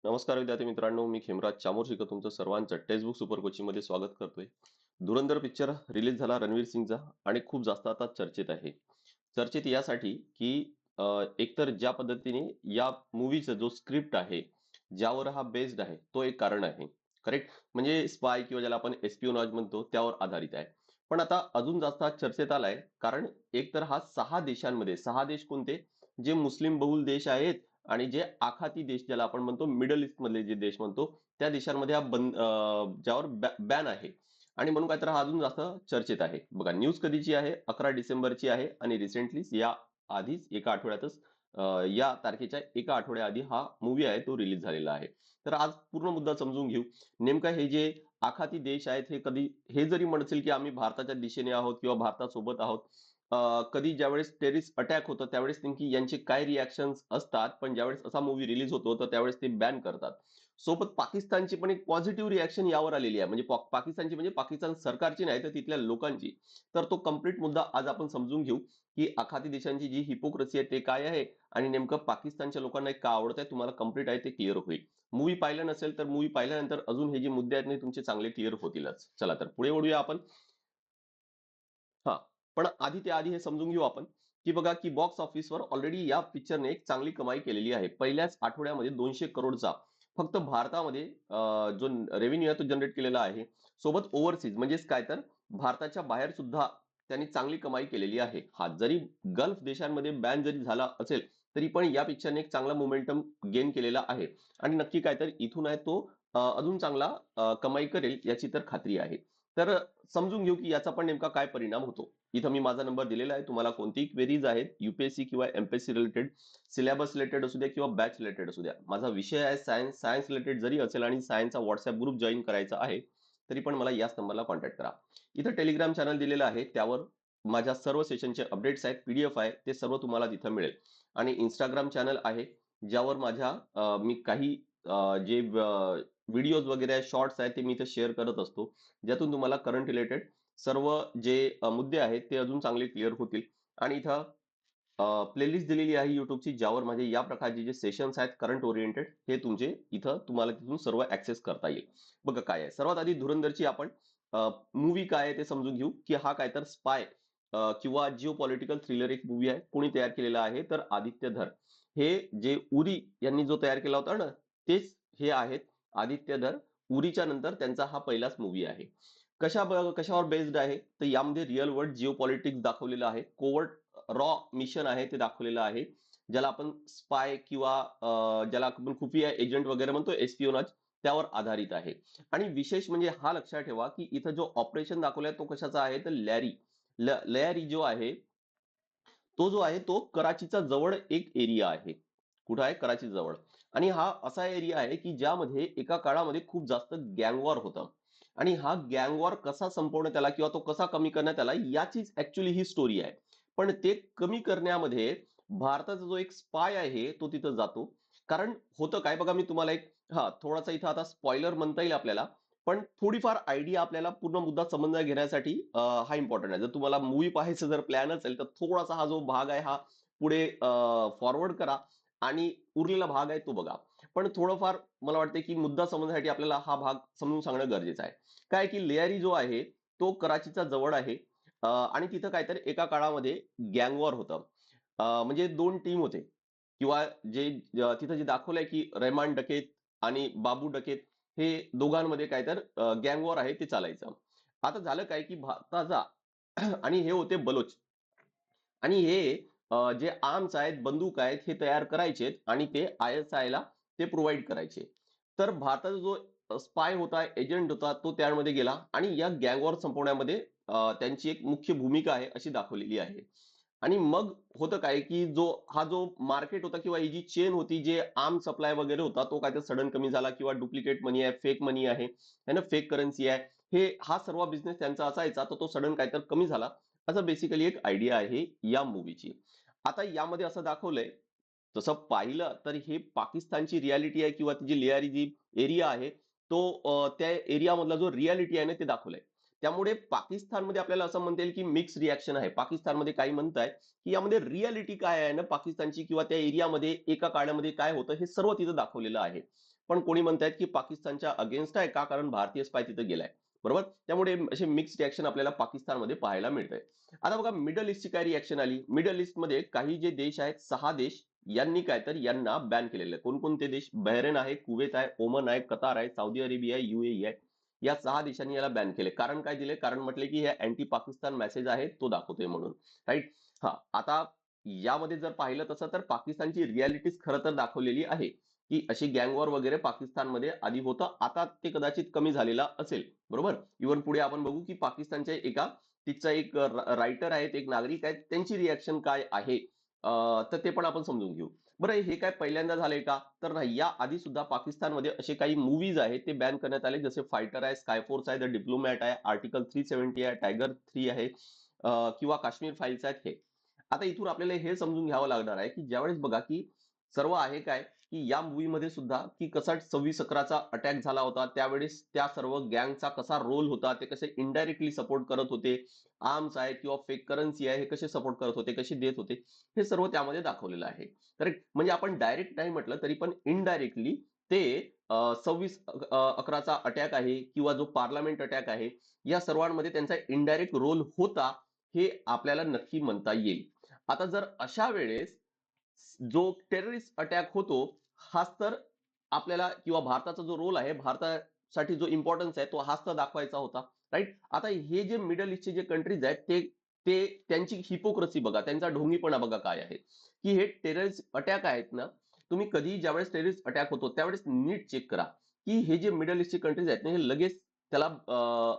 नमस्कार विद्यार्थी मित्रांनो, मी खेमराज चामोर्शीकर तुमचं सर्वांचं टेक्स्टबुक सुपर कोचिंग मध्ये स्वागत करतोय. धुरंधर पिक्चर रिलीज झाला रणवीर सिंगचा आणि खूप जास्त आता चर्चेत आहे. चर्चेत यासाठी की एकतर ज्या पद्धतीने या मूवीचा जो स्क्रिप्ट आहे, ज्यावर हा बेस्ड आहे, तो एक कारण आहे. करेक्ट? म्हणजे स्पाय किंवा ज्याला आपण एस्पिओनाज म्हणतो त्यावर आधारित आहे. पण आता अजून जास्त हा चर्चेत आलाय कारण एकतर हा 6 देशांमध्ये, 6 देश कोणते? जे मुस्लिम बहुल देश आहेत आणि जे आखाती देश ज्याला आपण म्हणतो मिडल ईस्ट मधले जे देश म्हणतो त्या देशांमध्ये हा ज्यावर बॅन आहे. आणि म्हणून काय तर हा अजून जास्त चर्चेत आहे. बघा न्यूज कधीची आहे? 11 डिसेंबरची आहे आणि रिसेंटली या आधीच एका आठवड्यातच या तारखेच्या एका आठवड्या आधी हा मूवी आहे तो रिलीज झालेला आहे. तर आज पूर्ण मुद्दा समजून घेऊ. नेमका हे जे आखाती देश आहेत हे कधी हे जरी म्हणतील की आम्ही भारताच्या दिशेने आहोत किंवा भारतासोबत आहोत, कधी ज्यावेळेस टेररिस्ट अटॅक होतं त्यावेळेस नेमकी यांचे काय रिॲक्शन्स असतात, पण ज्यावेळेस असा मूवी रिलीज होतो तर त्यावेळेस ते बॅन करतात. सोबत पाकिस्तानची पण एक पॉझिटिव्ह रिॲक्शन यावर आलेली आहे. म्हणजे पाकिस्तानची म्हणजे पाकिस्तान सरकारची नाही तर तिथल्या लोकांची. तर तो कंप्लीट मुद्दा आज आपण समजून घेऊ की आखाती देशांची जी हिपोक्रेसी आहे ते काय आहे आणि नेमकं पाकिस्तानच्या लोकांना का आवडत आहे, तुम्हाला कंप्लीट आहे ते क्लिअर होईल. मूवी पाहिलं नसेल तर मूवी पाहिल्यानंतर अजून हे जे मुद्दे आहेत ना तुमचे चांगले क्लिअर होतीलच. चला तर पुढे वळूया आपण. हां. पण आधी हे समजून घेऊ आपण, की बघा की बॉक्स ऑफिसवर ऑलरेडी या पिक्चरने एक चांगली कमाई केलेली आहे. पहिल्याच आठवड्यामध्ये 200 करोडचा फक्त भारतामध्ये जो रेव्हेन्यू आहे तो जनरेट केलेला आहे. सोबत ओव्हरसीज म्हणजेच काय तर भारताच्या बाहेर सुद्धा त्यांनी चांगली कमाई केलेली आहे. हा जरी गल्फ देशांमध्ये बॅन जरी झाला असेल, तरी पण या पिक्चरने एक चांगला मोमेंटम गेन केलेला आहे. आणि नक्की काय तर इथून आहे तो अजून चांगला कमाई करेल याची तर खात्री आहे. तर समजून घेऊ की याचा पण नेमका काय परिणाम होतो. इथं मी माझा नंबर दिलेला आहे. तुम्हाला कोणतीही क्वेरीज आहेत यूपीएससी किंवा एमपीएससी रिलेटेड, सिलेबस रिलेटेड असू द्या किंवा बॅच रिलेटेड असू द्या. माझा विषय आहे सायन्स. सायन्स रिलेटेड जरी असेल आणि सायन्सचा व्हॉट्सअप ग्रुप जॉईन करायचा आहे, तरी पण मला याच नंबरला कॉन्टॅक्ट करा. इथं टेलिग्राम चॅनल दिलेलं आहे. त्यावर माझ्या सर्व सेशनचे अपडेट्स आहेत, पीडीएफ आहे, ते सर्व तुम्हाला तिथं मिळेल. आणि इंस्टाग्राम चॅनल आहे, ज्यावर माझ्या मी काही जे व्हिडिओज वगैरे शॉर्ट्स आहेत ते मी इथे शेअर करत असतो. ज्यातून तुम्हाला करंट रिलेटेड सर्व जे मुद्दे आहेत ते अजून चांगले क्लिअर होतील. आणि इथं प्लेलिस्ट दिलेली आहे YouTubeची, ज्यावर माझे या प्रकारचे जे सेशन्स आहेत करंट ओरिएंटेड हे तुमचे इथं तुम्हाला तिथून सर्व ऍक्सेस करता येईल. बघा काय आहे, सर्वात आधी धुरंधरची आपण मूवी काय आहे ते समजून घेऊ की हा काय तर स्पाय किंवा जिओ पॉलिटिकल थ्रिलर एक मूवी आहे. कोणी तयार केलेला आहे तर आदित्य धर. हे जे उरी यांनी जो तयार केला होता ना, तेच हे आहेत आदित्य धर. उरीच्या नंतर त्यांचा हा पहिलाच मूवी आहे. कशावर बेस्ड आहे तर यामध्ये रिअल वर्ल्ड जिओ पॉलिटिक्स दाखवलेलं आहे. कोवर्ट रॉ मिशन आहे ते दाखवलेलं आहे. ज्याला आपण स्पाय किंवा ज्याला आपण खुफिया एजंट वगैरे म्हणतो एस्पिओनाज, त्यावर आधारित आहे. आणि विशेष म्हणजे हा लक्षात ठेवा की इथं जो ऑपरेशन दाखवलाय तो कशाचा आहे तर लॅरी जो आहे तो जो आहे तो कराचीचा जवळ एक एरिया आहे. कुठं आहे? कराची जवळ. आणि हा असा एरिया आहे की ज्यामध्ये एका काळामध्ये खूप जास्त गँग वॉर होता. आणि हा गँग वॉर कसा संपवण्यात आला किंवा तो कसा कमी करण्यात आला याचीच ऍक्च्युली ही स्टोरी आहे. पण ते कमी करण्यामध्ये भारताचा जो एक स्पाय आहे तो तिथं जातो. कारण होतं काय बघा, मी तुम्हाला एक थोडासा इथं आता स्पॉइलर म्हणता येईल आपल्याला. पण थोडीफार आयडिया आपल्याला पूर्ण मुद्दा समजून घेण्यासाठी हा इम्पॉर्टंट आहे. जर तुम्हाला मूव्ही पाहायचं जर प्लॅन असेल तर थोडासा हा जो भाग आहे हा पुढे फॉरवर्ड करा आणि उरलेला भाग आहे तो बघा. पण थोडंफार मला वाटतं की मुद्दा समजण्यासाठी आपल्याला हा भाग समजून सांगणं गरजेचं आहे. काय की लेआरी जो आहे तो कराचीचा जवळ आहे. आणि तिथं काहीतरी एका काळामध्ये गँग वॉर होतं. म्हणजे 2 टीम होते किंवा तिथं जे दाखवलंय की रहमान डकेत आणि बाबू डकेत हे दोघांमध्ये काय तर गँग वॉर आहे ते चालायचं. आता झालं काय की भारताचा आणि हे होते बलोच. आणि हे जे आर्म्स आहेत, बंदूक आहेत हे तयार करायचे आणि ते ISI ला ते प्रोव्हाइड करायचे. तर भारताचा जो स्पाय होता, एजंट होता तो त्यामध्ये गेला आणि या गँग वॉर संपवण्यामध्ये त्यांची एक मुख्य भूमिका आहे अशी दाखवलेली आहे. आणि मग होतं काय की जो मार्केट होता किंवा ही जी चेन होती, जे आर्म सप्लाय वगैरे होता तो काय तर सडन कमी झाला किंवा डुप्लिकेट मनी आहे, फेक मनी आहे, है ना, फेक करन्सी आहे. हा सर्व बिझनेस त्यांचा असायचा तर तो सडन काय तर कमी झाला. असं बेसिकली एक आयडिया आहे या मूवीची. आता यामध्ये असं दाखवलंय, तसं पाहिलं तर हे पाकिस्तानची रियालिटी आहे किंवा ती जी लेआरी जी एरिया आहे तो त्या एरियामधला जो रियालिटी आहे ना ते दाखवलंय. त्यामुळे पाकिस्तानमध्ये आपल्याला असं म्हणता येईल की मिक्स रिॲक्शन आहे. पाकिस्तानमध्ये काही म्हणतायत की यामध्ये रियालिटी काय आहे ना पाकिस्तानची किंवा त्या एरियामध्ये एका काळामध्ये काय होतं हे सर्व तिथं दाखवलेलं आहे. पण कोणी म्हणतायत की पाकिस्तानच्या अगेन्स्ट आहे का, कारण भारतीय स्पाय तिथे गेलाय. बरोबर, त्यामुळे असे मिक्स रिॲक्शन आपल्याला पाकिस्तानमध्ये पाहायला मिळतंय. आता बघा मिडल ईस्टची काय रिॲक्शन आली. मिडल ईस्टमध्ये काही जे देश आहेत 6 देश यांनी काय तर यांना बॅन केलेलं आहे. कोणकोणते देश? बहरेन आहे, कुवेत आहे, ओमन आहे, कतार आहे, सौदी अरेबिया आहे, UAE आहे. या 6 देशांनी याला बॅन केले. कारण काय दिले? कारण म्हटले की हे अँटी पाकिस्तान मेसेज आहे तो दाखवतोय म्हणून. राईट. हा, आता यामध्ये जर पाहिलं तसं तर पाकिस्तानची रियालिटीच खरं तर दाखवलेली आहे की अशी गँग वॉर वगैरे पाकिस्तानमध्ये आधी होतं. आता ते कदाचित कमी झालेलं असेल. बरोबर. इव्हन पुढे आपण बघू की पाकिस्तानच्या एका तिचा एक रायटर आहेत, एक नागरिक आहेत, त्यांची रिॲक्शन काय आहे. तर ते पण आपण समजून घेऊ. बरं, हे काय पहिल्यांदा झालंय का? तर नाही. या आधी सुद्धा पाकिस्तानमध्ये असे काही मूव्हीज आहेत ते बॅन करण्यात आले. जसे फायटर आहे, स्कायफोर्स आहे, द डिप्लोमॅट आहे, आर्टिकल 370 आहे, टायगर 3 आहे, किंवा काश्मीर फाईल्स आहेत हे. आता इथून आपल्याला हे समजून घ्यावं लागणार आहे की ज्यावेळेस बघा की सर्व आहे काय की या मूव्हीमध्ये सुद्धा की कसा 26/11चा अटॅक झाला होता, त्यावेळेस त्या सर्व गँगचा कसा रोल होता, ते कसे इनडायरेक्टली सपोर्ट करत होते, आर्म्स आहे किंवा फेक करन्सी आहे हे कसे सपोर्ट करत होते, कसे देत होते, हे सर्व त्यामध्ये दाखवलेलं आहे. करेक्ट. म्हणजे आपण डायरेक्ट नाही म्हटलं तरी पण इनडायरेक्टली ते 26/11चा अटॅक आहे किंवा जो पार्लमेंट अटॅक आहे, या सर्वांमध्ये त्यांचा इनडायरेक्ट रोल होता, हे आपल्याला नक्की म्हणता येईल. आता जर अशा वेळेस जो टेररिस्ट अटॅक होतो, हाच तर आपल्याला किंवा भारताचा जो रोल आहे, भारतासाठी जो इम्पॉर्टन्स आहे, तो हाच तर दाखवायचा होता. राईट. आता हे जे मिडल ईस्टचे जे कंट्रीज आहेत ते ते त्यांची हिपोक्रसी बघा, त्यांचा ढोंगीपणा बघा काय आहे, की हे टेररिस्ट अटॅक आहेत ना, तुम्ही कधी ज्यावेळेस टेररिस्ट अटॅक होतो त्यावेळेस नीट चेक करा, की हे जे मिडल ईस्टचे कंट्रीज आहेत ना, हे लगेच त्याला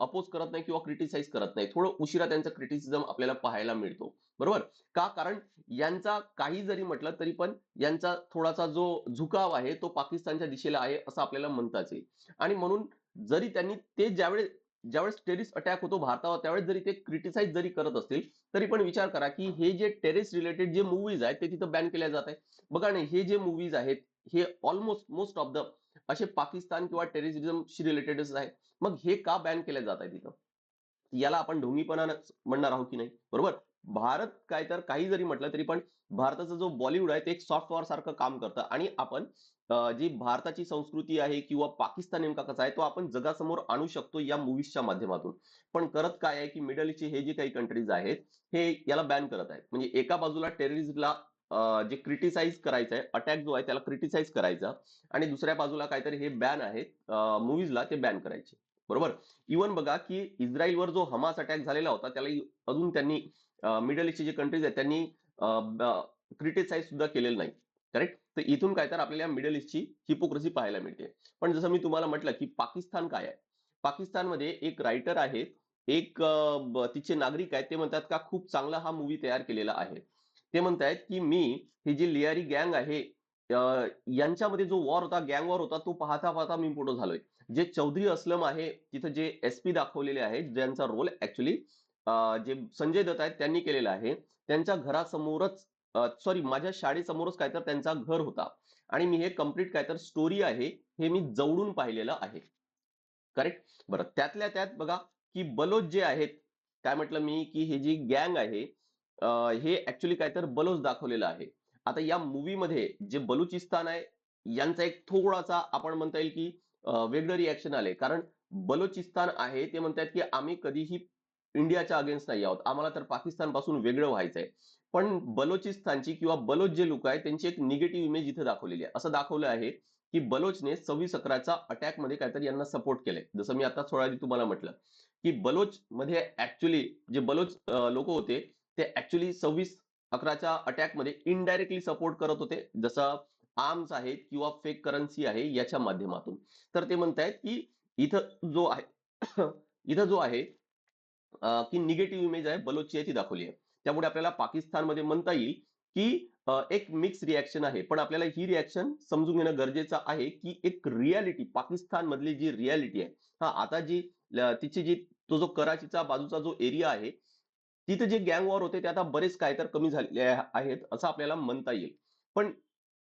अपोज करत नाही किंवा क्रिटिसाइज करत नाही. थोडं उशिरा त्यांचा क्रिटिसिझम आपल्याला पाहायला मिळतो. बरोबर. का? कारण यांचा काही जरी म्हटलं तरी पण यांचा थोडासा जो झुकाव आहे तो पाकिस्तानच्या दिशेला आहे असं आपल्याला म्हणताच येईल. आणि म्हणून जरी त्यांनी ते ज्यावेळेस ज्यावेळेस टेररिस्ट अटॅक होतो भारतावर त्यावेळेस जरी ते क्रिटिसाइज जरी करत असतील तरी पण विचार करा की हे जे टेररिस्ट रिलेटेड जे मूव्हीज आहेत ते तिथं बॅन केल्या जात आहेत. बघा नाही, हे जे मूव्हीज आहेत हे ऑलमोस्ट मोस्ट ऑफ द असे पाकिस्तान किंवा टेररिझमशी रिलेटेडच आहेत. मग हे का बॅन केल्या जात आहे तिथं? याला आपण ढोंगीपणानंच म्हणणार आहोत की नाही. बरोबर. भारत काय तर काही जरी म्हटलं तरी पण भारताचा जो बॉलिवूड आहे ते एक सॉफ्ट वॉर सारखं काम करतं आणि आपण जी भारताची संस्कृती आहे किंवा पाकिस्तान नेमका कसा आहे तो आपण जगासमोर आणू शकतो या मूव्हीजच्या माध्यमातून. पण करत काय आहे की मिडल ईस्टचे हे जे काही कंट्रीज आहेत हे याला बॅन करत आहेत. म्हणजे एका बाजूला टेररिस्टला जे क्रिटिसाइज करायचं आहे, अटॅक जो आहे त्याला क्रिटिसाइज करायचा आणि दुसऱ्या बाजूला काहीतरी हे बॅन आहेत मूव्हीजला ते बॅन करायचे. बरोबर. इव्हन बघा की इस्रायलवर जो हमास अटॅक झालेला होता त्याला अजून त्यांनी मिडल ईस्टचे जे कंट्रीज आहेत त्यांनी क्रिटिसाइज सुद्धा केलेलं नाही. करेक्ट. तर इथून काय तर आपल्याला मिडल ईस्टची हिपोक्रेसी पाहायला मिळते. पण जसं मी तुम्हाला म्हटलं की पाकिस्तान काय आहे. पाकिस्तानमध्ये एक रायटर आहे, एक तिचे नागरिक आहेत, ते म्हणतात का खूप चांगला हा मूव्ही तयार केलेला आहे. ते म्हणतायत की मी ही जी लियारी गँग आहे यांच्यामध्ये जो वॉर होता, गँग वॉर होता, तो पाहता पाहता मी मोठं झालोय. जे चौधरी असलम आहे तिथं जे SP दाखवलेले आहेत ज्यांचा रोल ऍक्च्युली जे संजय दत्त आहेत त्यांनी केलेला आहे. त्यांच्या घरासमोरच सॉरी माझ्या शाळेसमोरच काय तर त्यांचा घर होता आणि मी हे कम्प्लीट काय तर स्टोरी आहे हे मी जवळून पाहिलेलं आहे. करेक्ट. बरं, त्यातल्या त्यात बघा की बलोच जे आहेत, काय म्हटलं मी की हे जी गँग आहे हे ऍक्च्युली काय तर बलोच दाखवलेलं आहे. आता या मूव्ही मध्ये जे बलुचिस्तान आहे यांचा एक थोडासा आपण म्हणता येईल की वेगळं रिॲक्शन आले. कारण बलोचिस्तान आहे ते म्हणतात की आम्ही कधीही इंडियाच्या अगेन्स्ट नाही आहोत, आम्हाला तर पाकिस्तान पासून वेगळं व्हायचंय. पण बलोचिस्तानची किंवा बलोच जे लोक आहेत त्यांची एक निगेटिव्ह इमेज इथे दाखवलेली आहे. असं दाखवलं आहे की बलोचने 26/11चा अटॅक मध्ये काहीतरी यांना सपोर्ट केलंय. जसं मी आता थोड्या आधी तुम्हाला म्हटलं की बलोच मध्ये ऍक्च्युली जे बलोच लोक होते ते ऍक्च्युली 26/11च्या अटॅक मध्ये इनडायरेक्टली सपोर्ट करत होते, जसं आर्म्स आहेत किंवा फेक करन्सी आहे याच्या माध्यमातून. तर ते म्हणतायत की इथं जो आहे इथं जो आहे की निगेटिव्ह इमेज आहे बलोचची आहे ती दाखवली आहे. त्यामुळे आपल्याला पाकिस्तानमध्ये म्हणता येईल की एक मिक्स रिॲक्शन आहे. पण आपल्याला ही रिॲक्शन समजून घेणं गरजेचं आहे की एक रियालिटी पाकिस्तान मधली जी रियालिटी आहे. हा, आता जी तिची जी तो जो कराचीचा बाजूचा जो एरिया आहे तिथे जे गँग वॉर होते ते आता बरेच काय तर कमी झालेले आहेत असं आपल्याला म्हणता येईल. पण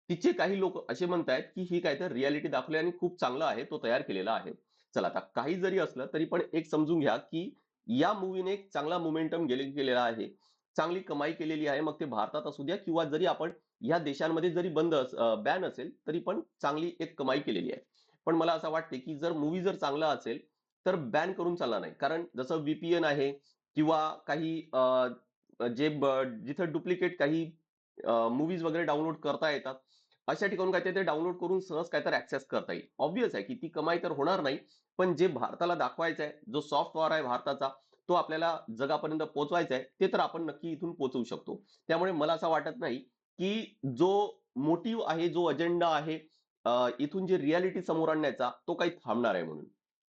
तिचे काही लोक असे म्हणतायत की ही काय तर रियालिटी दाखवली आणि खूप चांगला आहे तो तयार केलेला आहे. चला, आता काही जरी असलं तरी पण एक समजून घ्या की या मूव्हीने एक चांगला मोमेंटम गेलेला आहे, चांगली कमाई केलेली आहे. मग ते भारतात असू द्या किंवा जरी आपण या देशांमध्ये जरी बॅन असेल तरी पण चांगली एक कमाई केलेली आहे. पण मला असं वाटते की जर मूव्ही जर चांगला असेल तर बॅन करून चालणार नाही. कारण जसं व्हीपीएन आहे किंवा काही जिथं डुप्लिकेट काही मूव्हीज वगैरे डाउनलोड करता येतात. अशा ठिकाणून काय ते डाउनलोड करून सहज काहीतरी ऍक्सेस करता येईल. ऑब्व्हियस आहे की ती कमाई तर होणार नाही. पण जे भारताला दाखवायचं आहे, जो सॉफ्ट पॉवर आहे भारताचा, तो आपल्याला जगापर्यंत पोहोचवायचा आहे, ते तर आपण नक्की इथून पोहोचवू शकतो. त्यामुळे मला असं वाटत नाही की जो मोटिव्ह आहे, जो अजेंडा आहे, इथून जे रियालिटी समोर आणण्याचा, तो काही थांबणार आहे म्हणून.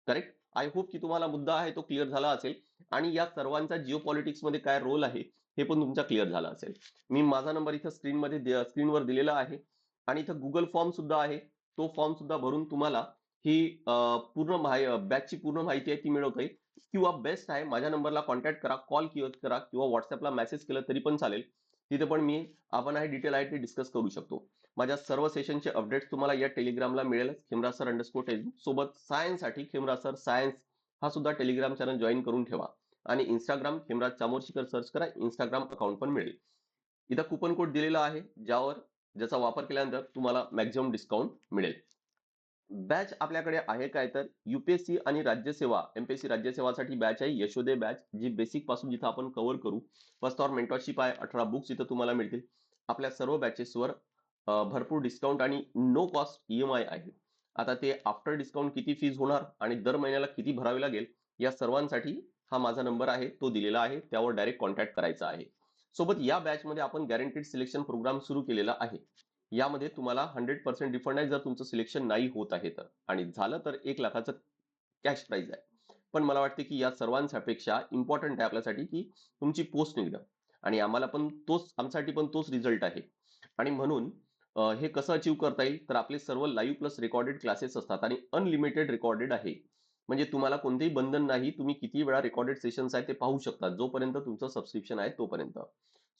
करेक्ट? आय होप की तुम्हाला मुद्दा आहे तो क्लिअर झाला असेल आणि या सर्वांचा जिओ पॉलिटिक्समध्ये काय रोल आहे, हे पण तुमचा क्लिअर झाला असेल. मी माझा नंबर इथं स्क्रीनवर दिलेला आहे आणि इथं गुगल फॉर्म सुद्धा आहे. तो फॉर्म सुद्धा भरून तुम्हाला ही बॅचची पूर्ण माहिती आहे ती मिळवता येईल. किंवा बेस्ट आहे माझ्या नंबरला कॉन्टॅक्ट करा, कॉल करा किंवा व्हॉट्सअपला मेसेज केलं तरी पण चालेल. तिथे पण आपण डिटेल आहे ते डिस्कस करू शकतो. माझ्या सर्व सेशनचे अपडेट्स तुम्हाला या टेलिग्रामला मिळेल, खेमरासर_टेक्सबुक. सोबत सायन्ससाठी खेमरासर सायन्स हा सुद्धा टेलिग्राम चॅनल जॉईन करून ठेवा. आणि इंस्टाग्राम खेमराज चामोर्शीकर सर्च करा, इंस्टाग्राम अकाउंट पण मिळेल. इथं कुपन कोड दिलेला आहे ज्याचा वापर केल्यानंतर तुम्हाला मॅक्झिमम डिस्काउंट मिळेल. बॅच आपल्याकडे आहे काय तर युपीएससी आणि राज्यसेवा, एमपीएससी राज्यसेवासाठी बॅच आहे यशोदय बॅच, जी बेसिक पासून जिथं आपण कव्हर करू. फर्स्ट ऑर मेंटॉरशिप आहे, 18 बुक्स इथं तुम्हाला मिळतील. आपल्या सर्व बॅचेसवर भरपूर डिस्काउंट आणि नो कॉस्ट ईएमआय आहे. आता ते आफ्टर डिस्काउंट किती फीज होणार आणि दर महिन्याला किती भरावे लागेल, या सर्वांसाठी हा माझा नंबर आहे तो दिलेला आहे, त्यावर डायरेक्ट कॉन्टॅक्ट करायचा आहे. सोबत या बॅचमध्ये आपण गॅरंटीड सिलेक्शन प्रोग्राम सुरू केलेला आहे. यामध्ये तुम्हाला 100% रिफंड आहे जर तुमचं सिलेक्शन नाही होत आहे तर, आणि झालं तर 1,00,000चं कॅश प्राइज आहे. पण मला वाटते की या सर्वांपेक्षा इम्पॉर्टंट आहे आपल्यासाठी की तुमची पोस्ट निघणं, आणि आमच्यासाठी पण तोच रिझल्ट आहे. आणि म्हणून हे कसं अचीव्ह करता येईल तर आपले सर्व लाईव्ह प्लस रेकॉर्डेड क्लासेस असतात आणि अनलिमिटेड रेकॉर्डेड आहे. म्हणजे तुम्हाला कोणतेही बंधन नाही, तुम्ही किती वेळा रेकॉर्डेड सेशन्स आहेत ते पाहू शकता जोपर्यंत तुमचं सबस्क्रिप्शन आहे तोपर्यंत.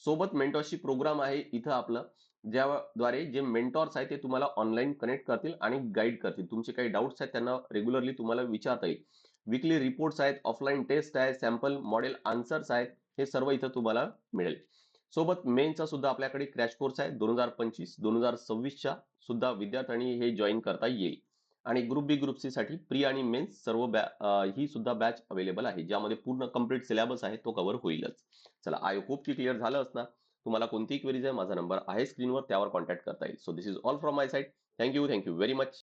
सोबत मेंटॉरशिप प्रोग्राम आहे इथं आपलं, ज्याद्वारे जे मेंटॉर्स आहेत ते तुम्हाला ऑनलाईन कनेक्ट करतील आणि गाईड करतील. तुमचे काही डाऊट्स आहेत त्यांना रेग्युलरली तुम्हाला विचारता येईल. वीकली रिपोर्ट्स आहेत, ऑफलाईन टेस्ट आहे, सॅम्पल मॉडेल आन्सर्स आहेत, हे सर्व इथं तुम्हाला मिळेल. सोबत मेनचा सुद्धा आपल्याकडे क्रॅश कोर्स आहे 2025-2026च्या सुद्धा विद्यार्थ्यांनी हे जॉईन करता येईल. आणि ग्रुप बी ग्रुप सी साठी प्री आणि मेन्स ही सुद्धा बॅच अवेलेबल आहे, ज्यामध्ये पूर्ण कम्प्लीट सिलेबस आहे तो कव्हर होईलच. चला, आय होप की क्लिअर झालं असणार. तुम्हाला कोणतीही क्वेरीज आहे, माझा नंबर आहे स्क्रीनवर, त्यावर कॉन्टॅक्ट करता येईल. So this is all from my side. Thank you very much.